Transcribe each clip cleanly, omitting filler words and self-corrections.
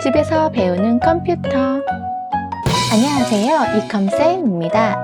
집에서 배우는 컴퓨터. 안녕하세요, 이컴쌤입니다.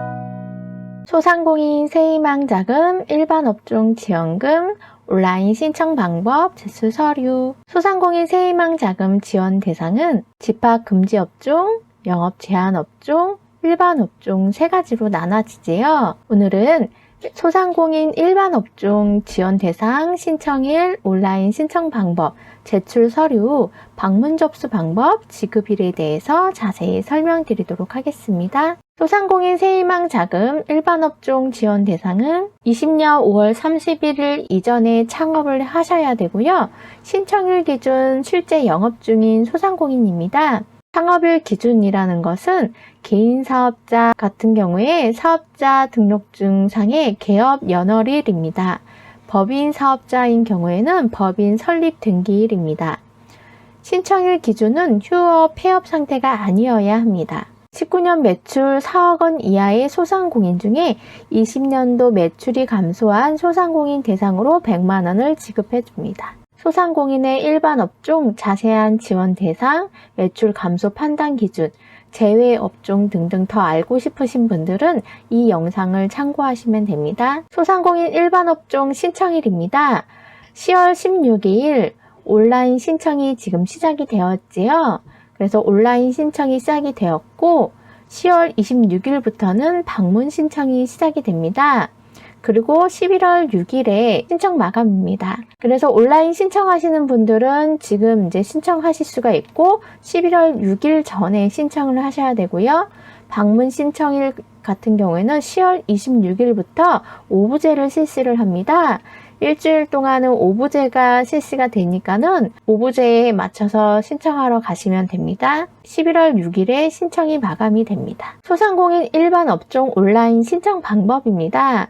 소상공인 세희망자금, 일반업종 지원금, 온라인 신청 방법, 제출 서류. 소상공인 세희망자금 지원 대상은 집합금지업종, 영업제한업종, 일반업종 세 가지로 나눠지지요. 오늘은 소상공인 일반업종 지원 대상, 신청일, 온라인 신청 방법, 제출 서류, 방문 접수 방법, 지급일에 대해서 자세히 설명드리도록 하겠습니다. 소상공인 세희망자금 일반업종 지원 대상은 20년 5월 31일 이전에 창업을 하셔야 되고요. 신청일 기준 실제 영업 중인 소상공인입니다. 창업일 기준이라는 것은 개인 사업자 같은 경우에 사업자 등록증상의 개업 연월일입니다. 법인 사업자인 경우에는 법인 설립 등기일입니다. 신청일 기준은 휴업, 폐업 상태가 아니어야 합니다. 19년 매출 4억 원 이하의 소상공인 중에 20년도 매출이 감소한 소상공인 대상으로 100만 원을 지급해 줍니다. 소상공인의 일반 업종, 자세한 지원 대상, 매출 감소 판단 기준, 제외 업종 등등 더 알고 싶으신 분들은 이 영상을 참고하시면 됩니다. 소상공인 일반 업종 신청일입니다. 10월 16일 온라인 신청이 지금 시작이 되었지요. 그래서 온라인 신청이 시작이 되었고 10월 26일부터는 방문 신청이 시작이 됩니다. 그리고 11월 6일에 신청 마감입니다. 그래서 온라인 신청하시는 분들은 지금 이제 신청하실 수가 있고 11월 6일 전에 신청을 하셔야 되고요. 방문 신청일 같은 경우에는 10월 26일부터 오부제를 실시를 합니다. 일주일 동안은 오부제가 실시가 되니까는 오부제에 맞춰서 신청하러 가시면 됩니다. 11월 6일에 신청이 마감이 됩니다. 소상공인 일반 업종 온라인 신청 방법입니다.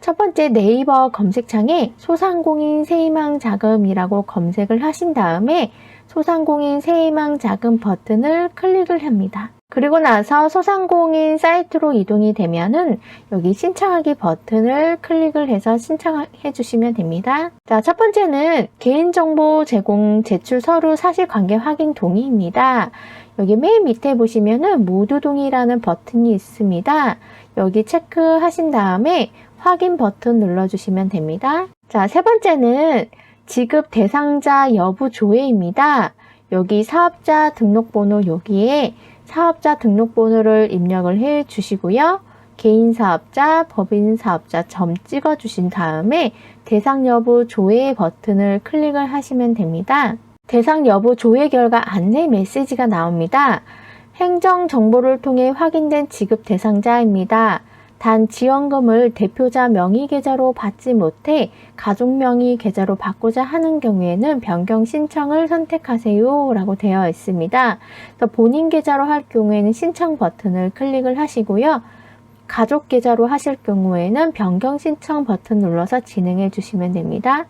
첫 번째 네이버 검색창에 소상공인 세희망자금이라고 검색을 하신 다음에 소상공인 세희망자금 버튼을 클릭을 합니다. 그리고 나서 소상공인 사이트로 이동이 되면은 여기 신청하기 버튼을 클릭을 해서 신청해 주시면 됩니다. 자, 첫 번째는 개인정보 제공 제출 서류 사실관계 확인 동의입니다. 여기 맨 밑에 보시면은 모두 동의라는 버튼이 있습니다. 여기 체크하신 다음에 확인 버튼 눌러주시면 됩니다. 자, 세 번째는 지급 대상자 여부 조회입니다. 여기 사업자 등록번호 여기에 사업자 등록번호를 입력을 해 주시고요. 개인 사업자, 법인 사업자 점 찍어 주신 다음에 대상 여부 조회 버튼을 클릭을 하시면 됩니다. 대상 여부 조회 결과 안내 메시지가 나옵니다. 행정 정보를 통해 확인된 지급 대상자입니다. 단 지원금을 대표자 명의 계좌로 받지 못해 가족 명의 계좌로 받고자 하는 경우에는 변경 신청을 선택하세요 라고 되어 있습니다. 그래서 본인 계좌로 할 경우에는 신청 버튼을 클릭을 하시고요. 가족 계좌로 하실 경우에는 변경 신청 버튼 눌러서 진행해 주시면 됩니다.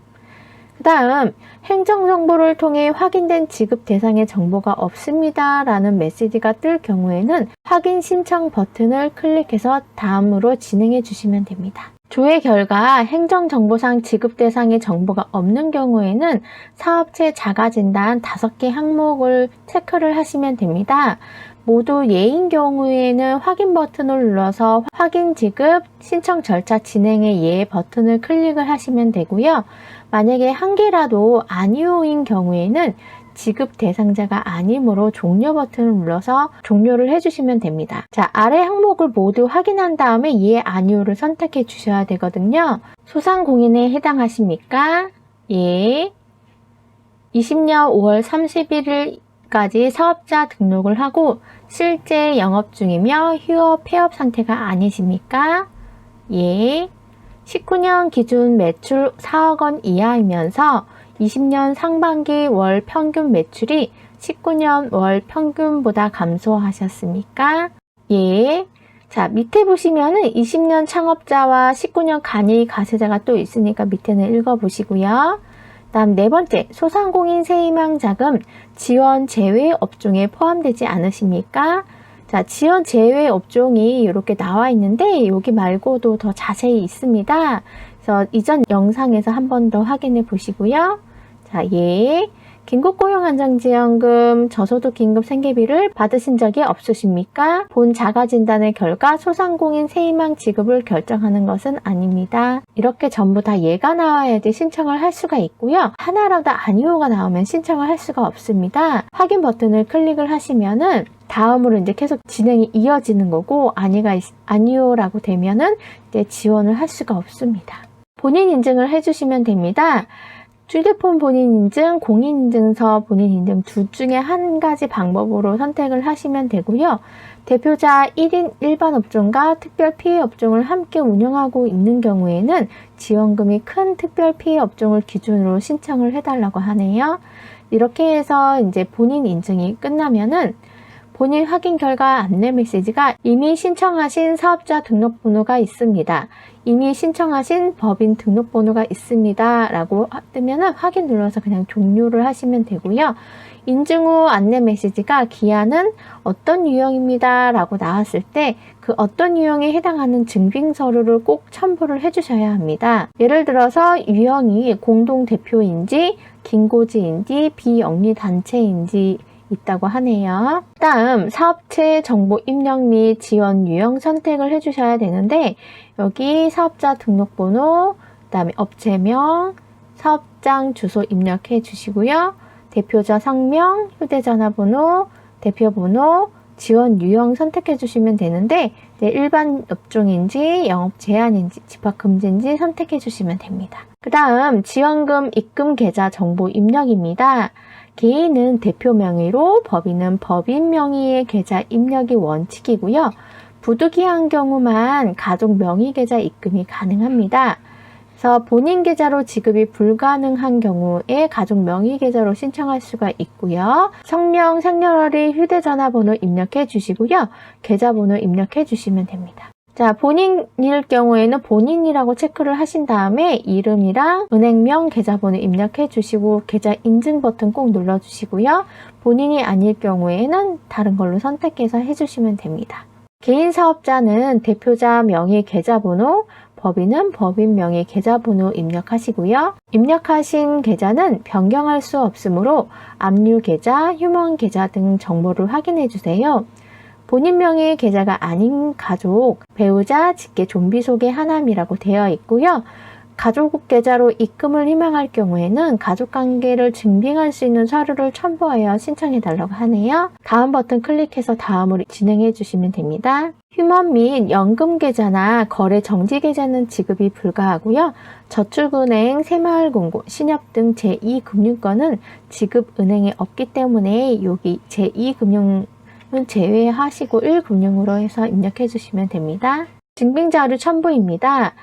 그 다음 행정정보를 통해 확인된 지급 대상의 정보가 없습니다 라는 메시지가 뜰 경우에는 확인 신청 버튼을 클릭해서 다음으로 진행해 주시면 됩니다. 조회 결과 행정정보상 지급 대상의 정보가 없는 경우에는 사업체 자가진단 5개 항목을 체크를 하시면 됩니다. 모두 예인 경우에는 확인 버튼을 눌러서 확인 지급 신청 절차 진행의 예 버튼을 클릭을 하시면 되고요. 만약에 한 개라도 아니오인 경우에는 지급 대상자가 아니므로 종료 버튼을 눌러서 종료를 해주시면 됩니다. 자, 아래 항목을 모두 확인한 다음에 예, 아니오를 선택해 주셔야 되거든요. 소상공인에 해당하십니까? 예. 20년 5월 31일까지 사업자 등록을 하고 실제 영업 중이며 휴업, 폐업 상태가 아니십니까? 예. 19년 기준 매출 4억 원 이하이면서 20년 상반기 월 평균 매출이 19년 월 평균보다 감소하셨습니까? 예. 자, 밑에 보시면은 20년 창업자와 19년 간이 가세자가 또 있으니까 밑에는 읽어보시고요. 다음 네 번째, 소상공인 세희망자금 지원 제외 업종에 포함되지 않으십니까? 자, 지원 제외 업종이 이렇게 나와 있는데 여기 말고도 더 자세히 있습니다. 그래서 이전 영상에서 한 번 더 확인해 보시고요. 자, 예. 긴급고용안정지원금, 저소득 긴급 생계비를 받으신 적이 없으십니까? 본 자가진단의 결과 소상공인 세희망 지급을 결정하는 것은 아닙니다. 이렇게 전부 다 예가 나와야지 신청을 할 수가 있고요. 하나라도 아니오가 나오면 신청을 할 수가 없습니다. 확인 버튼을 클릭을 하시면은 다음으로 이제 계속 진행이 이어지는 거고, 아니오라고 되면은 이제 지원을 할 수가 없습니다. 본인 인증을 해주시면 됩니다. 휴대폰 본인 인증, 공인인증서 본인 인증 둘 중에 한 가지 방법으로 선택을 하시면 되고요. 대표자 1인 일반 업종과 특별 피해 업종을 함께 운영하고 있는 경우에는 지원금이 큰 특별 피해 업종을 기준으로 신청을 해달라고 하네요. 이렇게 해서 이제 본인 인증이 끝나면은 본인 확인 결과 안내 메시지가 이미 신청하신 사업자 등록번호가 있습니다. 이미 신청하신 법인 등록번호가 있습니다. 라고 뜨면은 확인 눌러서 그냥 종료를 하시면 되고요. 인증 후 안내 메시지가 기한은 어떤 유형입니다. 라고 나왔을 때 그 어떤 유형에 해당하는 증빙 서류를 꼭 첨부를 해주셔야 합니다. 예를 들어서 유형이 공동대표인지, 긴고지인지, 비영리단체인지 있다고 하네요. 다음 사업체 정보 입력 및 지원 유형 선택을 해주셔야 되는데 여기 사업자 등록번호, 그 다음에 업체명, 사업장 주소 입력해 주시고요. 대표자 성명, 휴대전화번호, 대표번호, 지원 유형 선택해 주시면 되는데 일반 업종인지 영업 제한인지 집합 금지인지 선택해 주시면 됩니다. 그 다음 지원금 입금 계좌 정보 입력입니다. 개인은 대표 명의로, 법인은 법인 명의의 계좌 입력이 원칙이고요. 부득이한 경우만 가족 명의 계좌 입금이 가능합니다. 그래서 본인 계좌로 지급이 불가능한 경우에 가족 명의 계좌로 신청할 수가 있고요. 성명, 생년월일, 휴대전화번호 입력해 주시고요. 계좌번호 입력해 주시면 됩니다. 자, 본인일 경우에는 본인이라고 체크를 하신 다음에 이름이랑 은행명, 계좌번호 입력해 주시고 계좌 인증 버튼 꼭 눌러 주시고요. 본인이 아닐 경우에는 다른 걸로 선택해서 해주시면 됩니다. 개인 사업자는 대표자 명의 계좌번호, 법인은 법인 명의 계좌번호 입력하시고요. 입력하신 계좌는 변경할 수 없으므로 압류 계좌, 휴먼 계좌 등 정보를 확인해 주세요. 본인 명의의 계좌가 아닌 가족, 배우자, 직계 좀비 소개 하남이라고 되어 있고요. 가족 계좌로 입금을 희망할 경우에는 가족관계를 증빙할 수 있는 서류를 첨부하여 신청해 달라고 하네요. 다음 버튼 클릭해서 다음으로 진행해 주시면 됩니다. 휴먼 및 연금 계좌나 거래 정지 계좌는 지급이 불가하고요. 저축은행, 새마을금고, 신협 등 제2금융권은 지급 은행에 없기 때문에 여기 제2금융 제외하시고 1금융으로 해서 입력해 주시면 됩니다. 증빙자료 첨부입니다.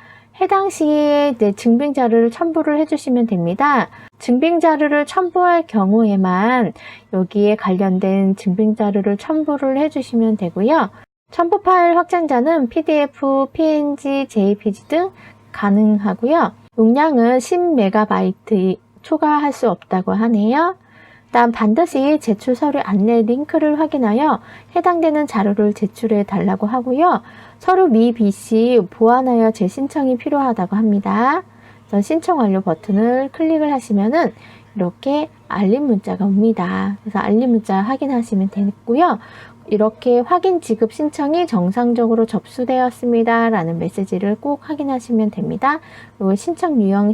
해당 시기에 증빙자료를 첨부를 해주시면 됩니다. 증빙자료를 첨부할 경우에만 여기에 관련된 증빙자료를 첨부를 해주시면 되고요. 첨부 파일 확장자는 PDF, PNG, JPG 등 가능하고요. 용량은 10MB 초과할 수 없다고 하네요. 다음 반드시 제출 서류 안내 링크를 확인하여 해당되는 자료를 제출해 달라고 하고요. 서류 미비 시 보완하여 재신청이 필요하다고 합니다. 신청 완료 버튼을 클릭을 하시면은 이렇게 알림 문자가 옵니다. 그래서 알림 문자 확인하시면 되고요. 이렇게 확인 지급 신청이 정상적으로 접수되었습니다. 라는 메시지를 꼭 확인하시면 됩니다. 그리고 신청 유형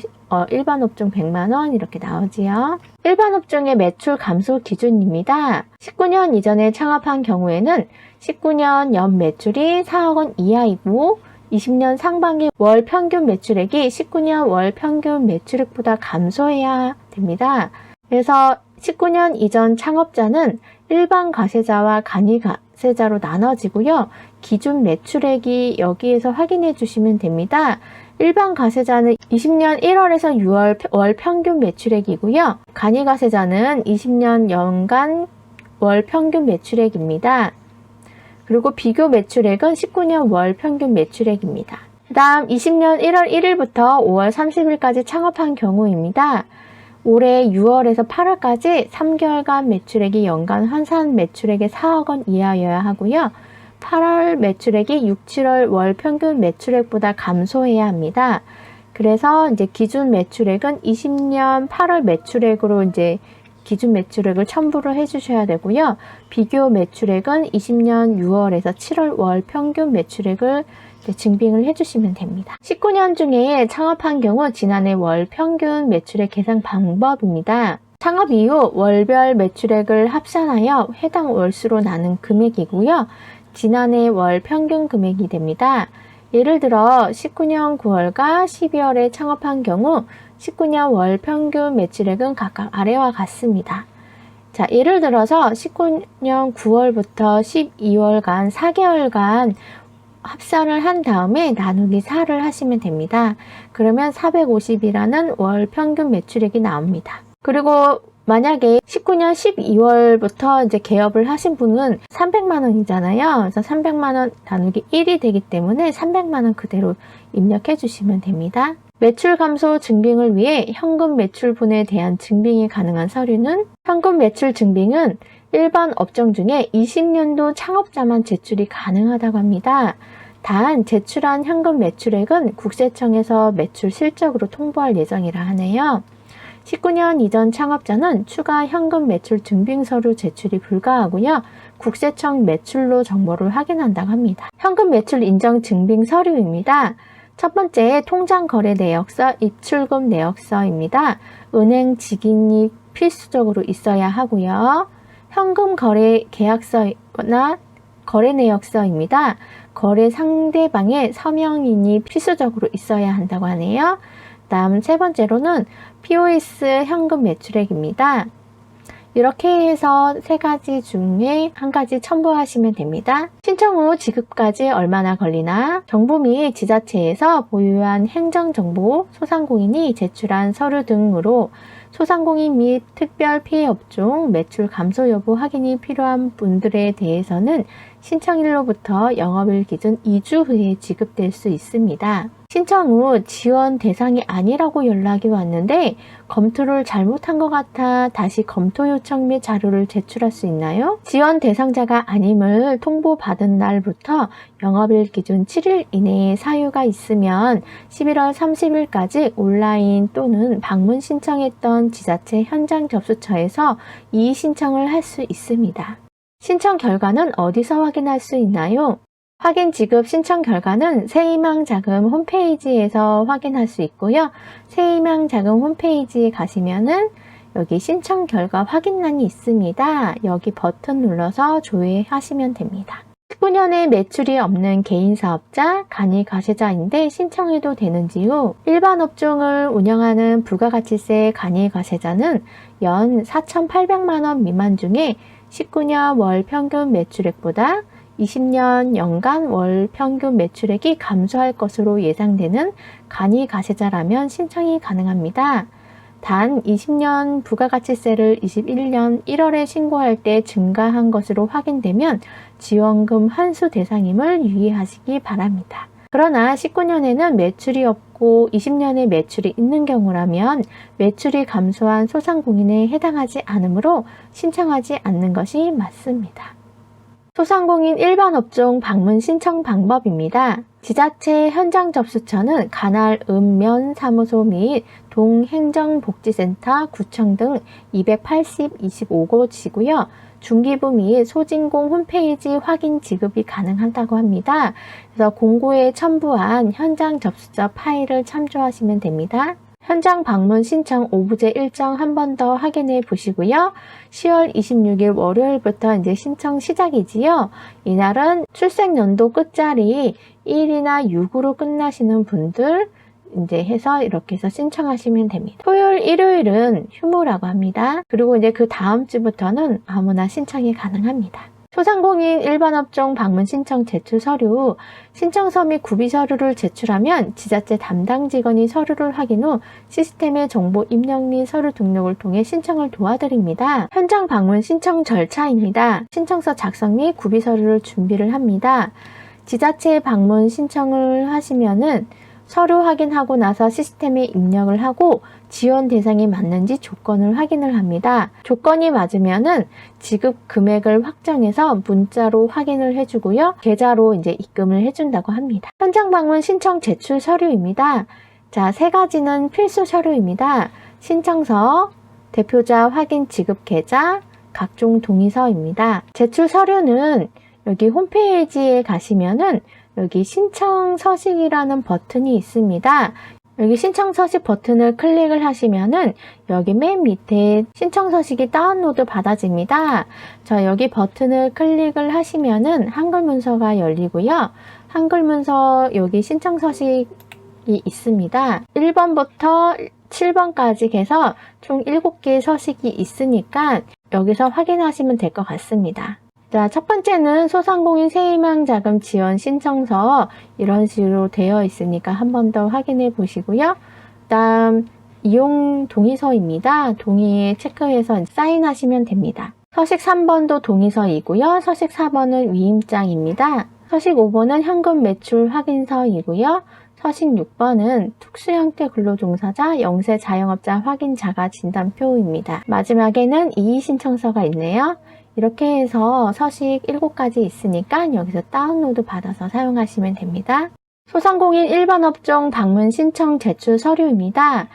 일반 업종 100만원 이렇게 나오지요. 일반 업종의 매출 감소 기준입니다. 19년 이전에 창업한 경우에는 19년 연 매출이 4억 원 이하이고 20년 상반기 월 평균 매출액이 19년 월 평균 매출액보다 감소해야 됩니다. 그래서 19년 이전 창업자는 일반 과세자와 간이 과세자로 나눠지고요. 기준 매출액이 여기에서 확인해 주시면 됩니다. 일반 과세자는 20년 1월에서 6월 월 평균 매출액이고요. 간이 과세자는 20년 연간 월 평균 매출액입니다. 그리고 비교 매출액은 19년 월 평균 매출액입니다. 그 다음 20년 1월 1일부터 5월 30일까지 창업한 경우입니다. 올해 6월에서 8월까지 3개월간 매출액이 연간 환산 매출액의 4억 원 이하여야 하고요. 8월 매출액이 6, 7월 월 평균 매출액보다 감소해야 합니다. 그래서 이제 기준 매출액은 20년 8월 매출액으로 이제 기준 매출액을 첨부를 해주셔야 되고요. 비교 매출액은 20년 6월에서 7월 월 평균 매출액을 증빙을 해주시면 됩니다. 19년 중에 창업한 경우 지난해 월 평균 매출액 계산 방법입니다. 창업 이후 월별 매출액을 합산하여 해당 월수로 나눈 금액이고요. 지난해 월 평균 금액이 됩니다. 예를 들어 19년 9월과 12월에 창업한 경우 19년 월 평균 매출액은 각각 아래와 같습니다. 자, 예를 들어서 19년 9월부터 12월간 4개월간 합산을 한 다음에 나누기 4를 하시면 됩니다. 그러면 450이라는 월 평균 매출액이 나옵니다. 그리고 만약에 19년 12월부터 이제 개업을 하신 분은 300만 원이잖아요. 그래서 300만 원 나누기 1이 되기 때문에 300만 원 그대로 입력해 주시면 됩니다. 매출 감소 증빙을 위해 현금 매출분에 대한 증빙이 가능한 서류는 현금 매출 증빙은 일반 업종 중에 20년도 창업자만 제출이 가능하다고 합니다. 단 제출한 현금 매출액은 국세청에서 매출 실적으로 통보할 예정이라 하네요. 19년 이전 창업자는 추가 현금 매출 증빙 서류 제출이 불가하고요. 국세청 매출로 정보를 확인한다고 합니다. 현금 매출 인정 증빙 서류입니다. 첫 번째 통장 거래 내역서, 입출금 내역서입니다. 은행 직인이 필수적으로 있어야 하고요. 현금 거래 계약서나 거래 내역서입니다. 거래 상대방의 서명인이 필수적으로 있어야 한다고 하네요. 다음 세 번째로는 POS 현금 매출액입니다. 이렇게 해서 세 가지 중에 한 가지 첨부하시면 됩니다. 신청 후 지급까지 얼마나 걸리나? 정부 및 지자체에서 보유한 행정정보, 소상공인이 제출한 서류 등으로 소상공인 및 특별 피해 업종 매출 감소 여부 확인이 필요한 분들에 대해서는 신청일로부터 영업일 기준 2주 후에 지급될 수 있습니다. 신청 후 지원 대상이 아니라고 연락이 왔는데 검토를 잘못한 것 같아 다시 검토 요청 및 자료를 제출할 수 있나요? 지원 대상자가 아님을 통보받은 날부터 영업일 기준 7일 이내에 사유가 있으면 11월 30일까지 온라인 또는 방문 신청했던 지자체 현장 접수처에서 이의 신청을 할 수 있습니다. 신청 결과는 어디서 확인할 수 있나요? 확인 지급 신청 결과는 새희망자금 홈페이지에서 확인할 수 있고요. 새희망자금 홈페이지에 가시면은 여기 신청 결과 확인란이 있습니다. 여기 버튼 눌러서 조회하시면 됩니다. 19년에 매출이 없는 개인 사업자, 간이 과세자인데 신청해도 되는지요? 일반 업종을 운영하는 부가가치세 간이 과세자는 연 4,800만 원 미만 중에 19년 월 평균 매출액보다 20년 연간 월 평균 매출액이 감소할 것으로 예상되는 간이 과세자라면 신청이 가능합니다. 단 20년 부가가치세를 21년 1월에 신고할 때 증가한 것으로 확인되면 지원금 환수 대상임을 유의하시기 바랍니다. 그러나 19년에는 매출이 없고 20년에 매출이 있는 경우라면 매출이 감소한 소상공인에 해당하지 않으므로 신청하지 않는 것이 맞습니다. 소상공인 일반 업종 방문 신청 방법입니다. 지자체 현장 접수처는 관할 읍면 사무소 및 동행정복지센터, 구청 등 280-25곳이고요. 중기부 및 소진공 홈페이지 확인 지급이 가능하다고 합니다. 그래서 공고에 첨부한 현장 접수처 파일을 참조하시면 됩니다. 현장 방문 신청 오부제 일정 한 번 더 확인해 보시고요. 10월 26일 월요일부터 이제 신청 시작이지요. 이날은 출생연도 끝자리 1이나 6으로 끝나시는 분들 이제 해서 이렇게 해서 신청하시면 됩니다. 토요일, 일요일은 휴무라고 합니다. 그리고 이제 그 다음 주부터는 아무나 신청이 가능합니다. 소상공인 일반업종 방문 신청 제출 서류, 신청서 및 구비 서류를 제출하면 지자체 담당 직원이 서류를 확인 후 시스템에 정보 입력 및 서류 등록을 통해 신청을 도와드립니다. 현장 방문 신청 절차입니다. 신청서 작성 및 구비 서류를 준비를 합니다. 지자체 방문 신청을 하시면은 서류 확인하고 나서 시스템에 입력을 하고 지원 대상이 맞는지 조건을 확인을 합니다. 조건이 맞으면은 지급 금액을 확정해서 문자로 확인을 해주고요. 계좌로 이제 입금을 해준다고 합니다. 현장 방문 신청 제출 서류입니다. 자, 세 가지는 필수 서류입니다. 신청서, 대표자 확인 지급 계좌, 각종 동의서입니다. 제출 서류는 여기 홈페이지에 가시면은 여기 신청 서식이라는 버튼이 있습니다. 여기 신청 서식 버튼을 클릭을 하시면은 여기 맨 밑에 신청 서식이 다운로드 받아집니다. 자, 여기 버튼을 클릭을 하시면은 한글 문서가 열리고요. 한글 문서 여기 신청 서식이 있습니다. 1번부터 7번까지 해서 총 7개의 서식이 있으니까 여기서 확인하시면 될 것 같습니다. 자, 첫 번째는 소상공인 새희망자금 지원 신청서 이런 식으로 되어 있으니까 한 번 더 확인해 보시고요. 다음 이용 동의서입니다. 동의에 체크해서 사인하시면 됩니다. 서식 3번도 동의서이고요. 서식 4번은 위임장입니다. 서식 5번은 현금 매출 확인서이고요. 서식 6번은 특수형태 근로종사자, 영세 자영업자 확인 자가 진단표입니다. 마지막에는 이의신청서가 있네요. 이렇게 해서 서식 7가지 있으니까 여기서 다운로드 받아서 사용하시면 됩니다. 소상공인 일반 업종 방문 신청 제출 서류입니다.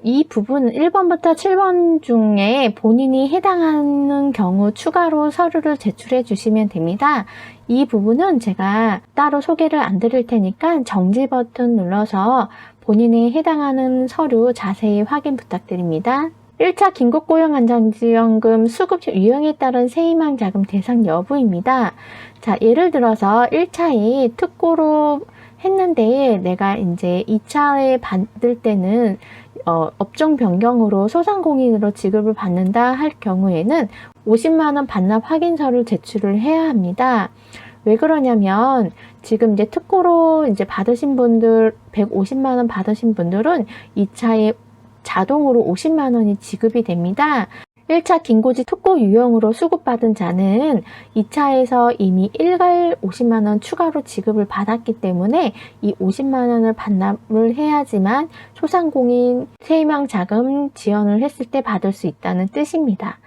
이 부분 1번부터 7번 중에 본인이 해당하는 경우 추가로 서류를 제출해 주시면 됩니다. 이 부분은 제가 따로 소개를 안 드릴 테니까 정지 버튼 눌러서 본인이 해당하는 서류 자세히 확인 부탁드립니다. 1차 긴급고용안정지원금 수급 유형에 따른 새희망자금 대상 여부입니다. 자, 예를 들어서 1차에 특고로 했는데 내가 이제 2차에 받을 때는 업종 변경으로 소상공인으로 지급을 받는다 할 경우에는 50만원 반납 확인서를 제출을 해야 합니다. 왜 그러냐면 지금 이제 특고로 이제 받으신 분들 150만원 받으신 분들은 2차에 자동으로 50만원이 지급이 됩니다. 1차 긴고지 특고 유형으로 수급받은 자는 2차에서 이미 일괄 50만원 추가로 지급을 받았기 때문에 이 50만원을 반납을 해야지만 소상공인 새희망자금 지원을 했을 때 받을 수 있다는 뜻입니다.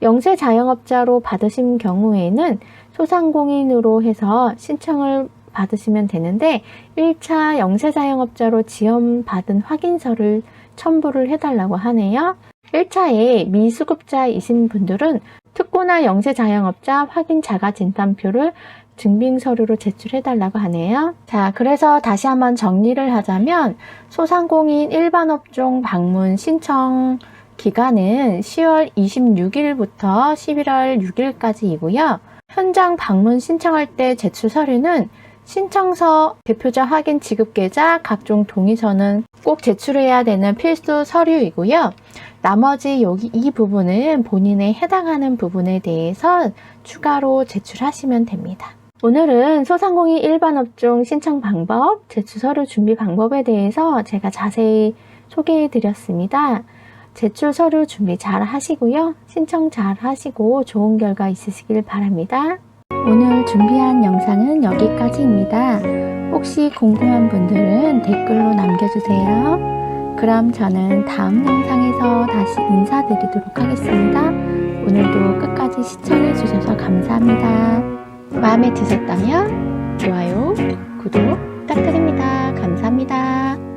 영세 자영업자로 받으신 경우에는 소상공인으로 해서 신청을 받으시면 되는데 1차 영세 자영업자로 지원받은 확인서를 첨부를 해달라고 하네요. 1차에 미수급자이신 분들은 특고나 영세 자영업자 확인 자가 진단표를 증빙 서류로 제출해달라고 하네요. 자, 그래서 다시 한번 정리를 하자면 소상공인 일반 업종 방문 신청 기간은 10월 26일부터 11월 6일까지이고요. 현장 방문 신청할 때 제출 서류는 신청서, 대표자 확인 지급계좌, 각종 동의서는 꼭 제출해야 되는 필수 서류이고요. 나머지 여기 이 부분은 본인에 해당하는 부분에 대해서 추가로 제출하시면 됩니다. 오늘은 소상공인 일반 업종 신청 방법, 제출 서류 준비 방법에 대해서 제가 자세히 소개해 드렸습니다. 제출 서류 준비 잘 하시고요. 신청 잘 하시고 좋은 결과 있으시길 바랍니다. 오늘 준비한 영상은 여기까지입니다. 혹시 궁금한 분들은 댓글로 남겨주세요. 그럼 저는 다음 영상에서 다시 인사드리도록 하겠습니다. 오늘도 끝까지 시청해주셔서 감사합니다. 마음에 드셨다면 좋아요, 구독 부탁드립니다. 감사합니다.